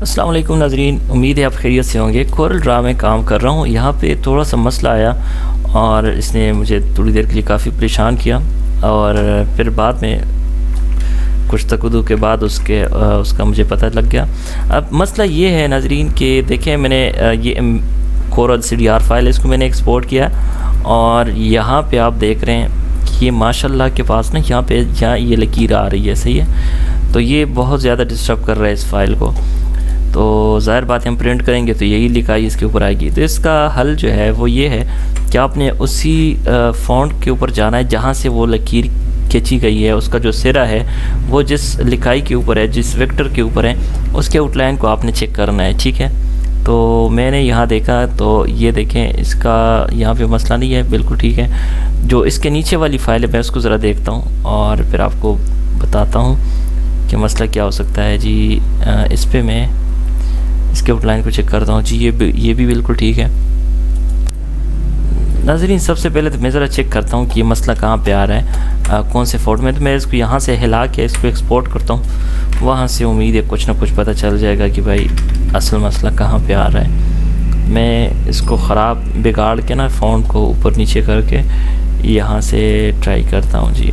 अस्सलाम वालेकुम नाज़रीन, उम्मीद है आप खैरियत से होंगे। कोरल ड्रा में काम कर रहा हूँ। यहाँ पे थोड़ा सा मसला आया और इसने मुझे थोड़ी देर के लिए काफ़ी परेशान किया और फिर बाद में कुछ तकद्दुम के बाद उसका मुझे पता लग गया। अब मसला ये है नाज़रीन कि देखें, मैंने ये कोरल CDR फाइल इसको मैंने एक्सपोर्ट किया और यहाँ पे आप देख रहे हैं कि ये माशाल्लाह के पास ना यहाँ ये लकीर आ रही है, सही है। तो ये बहुत ज़्यादा डिस्टर्ब कर रहा है इस फाइल को। तो ज़ाहिर बात है हम प्रिंट करेंगे तो यही लिखाई इसके ऊपर आएगी। तो इसका हल जो है वो ये है कि आपने उसी फ़ॉन्ट के ऊपर जाना है जहाँ से वो लकीर खींची गई है। उसका जो सिरा है वो जिस लिखाई के ऊपर है, जिस वेक्टर के ऊपर है, उसके आउटलाइन को आपने चेक करना है, ठीक है। तो मैंने यहाँ देखा तो ये देखें, इसका यहाँ पे मसला नहीं है, बिल्कुल ठीक है। जो इसके नीचे वाली फ़ाइल है मैं उसको ज़रा देखता हूँ और फिर आपको बताता हूँ कि मसला क्या हो सकता है जी। इस पर मैं इसके आउटलाइन को चेक करता हूँ जी। ये भी बिल्कुल ठीक है। नाज़रीन, सबसे पहले तो मैं ज़रा चेक करता हूँ कि ये मसला कहाँ पे आ रहा है, कौन से फ़ॉन्ट में। तो मैं इसको यहाँ से हिला के इसको एक्सपोर्ट करता हूँ, वहाँ से उम्मीद है कुछ ना कुछ पता चल जाएगा कि भाई असल मसला कहाँ पे आ रहा है। मैं इसको ख़राब बिगाड़ के ना फ़ॉन्ट को ऊपर नीचे करके यहाँ से ट्राई करता हूँ जी।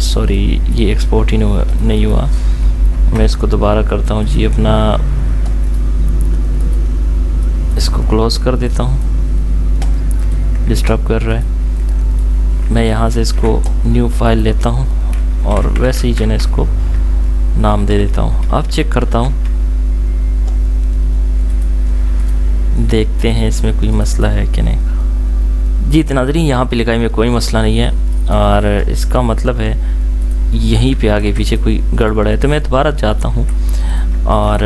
सॉरी, ये एक्सपोर्ट ही नहीं हुआ। मैं इसको दोबारा करता हूँ जी, अपना इसको क्लोज़ कर देता हूँ, डिस्टर्ब कर रहा है। मैं यहाँ से इसको न्यू फाइल लेता हूँ और वैसे ही जो है इसको नाम दे देता हूँ। अब चेक करता हूँ, देखते हैं इसमें कोई मसला है कि नहीं। जी नाज़रीन, यहाँ पे लिखाई में कोई मसला नहीं है और इसका मतलब है यहीं पे आगे पीछे कोई गड़बड़ है। तो मैं दोबारा जाता हूँ और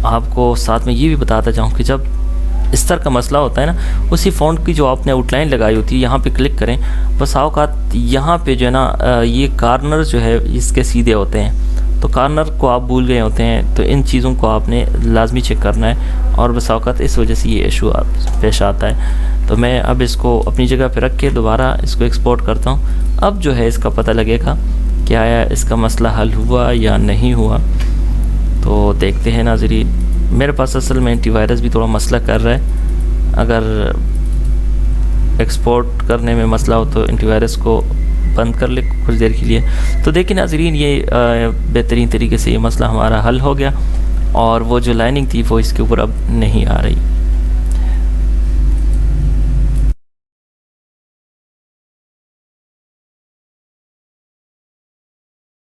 आपको साथ में ये भी बताता जाऊँ कि जब इस तरह का मसला होता है ना, उसी फ़ॉन्ट की जो आपने आउटलाइन लगाई होती है यहाँ पे क्लिक करें। बस औकात यहाँ पे जो है ना ये कॉर्नर जो है इसके सीधे होते हैं, तो कॉर्नर को आप भूल गए होते हैं। तो इन चीज़ों को आपने लाजमी चेक करना है और बस औकात इस वजह से ये इशू पेश आता है। तो मैं अब इसको अपनी जगह पे रख के दोबारा इसको एक्सपोर्ट करता हूँ। अब जो है इसका पता लगेगा क्या इसका मसला हल हुआ या नहीं हुआ। तो देखते हैं नाज़रीन। मेरे पास असल में एंटीवायरस भी थोड़ा मसला कर रहा है। अगर एक्सपोर्ट करने में मसला हो तो एंटीवायरस को बंद कर ले कुछ देर के लिए। तो देखिए नाज़रीन, ये बेहतरीन तरीके से ये मसला हमारा हल हो गया और वो जो लाइनिंग थी वो इसके ऊपर अब नहीं आ रही।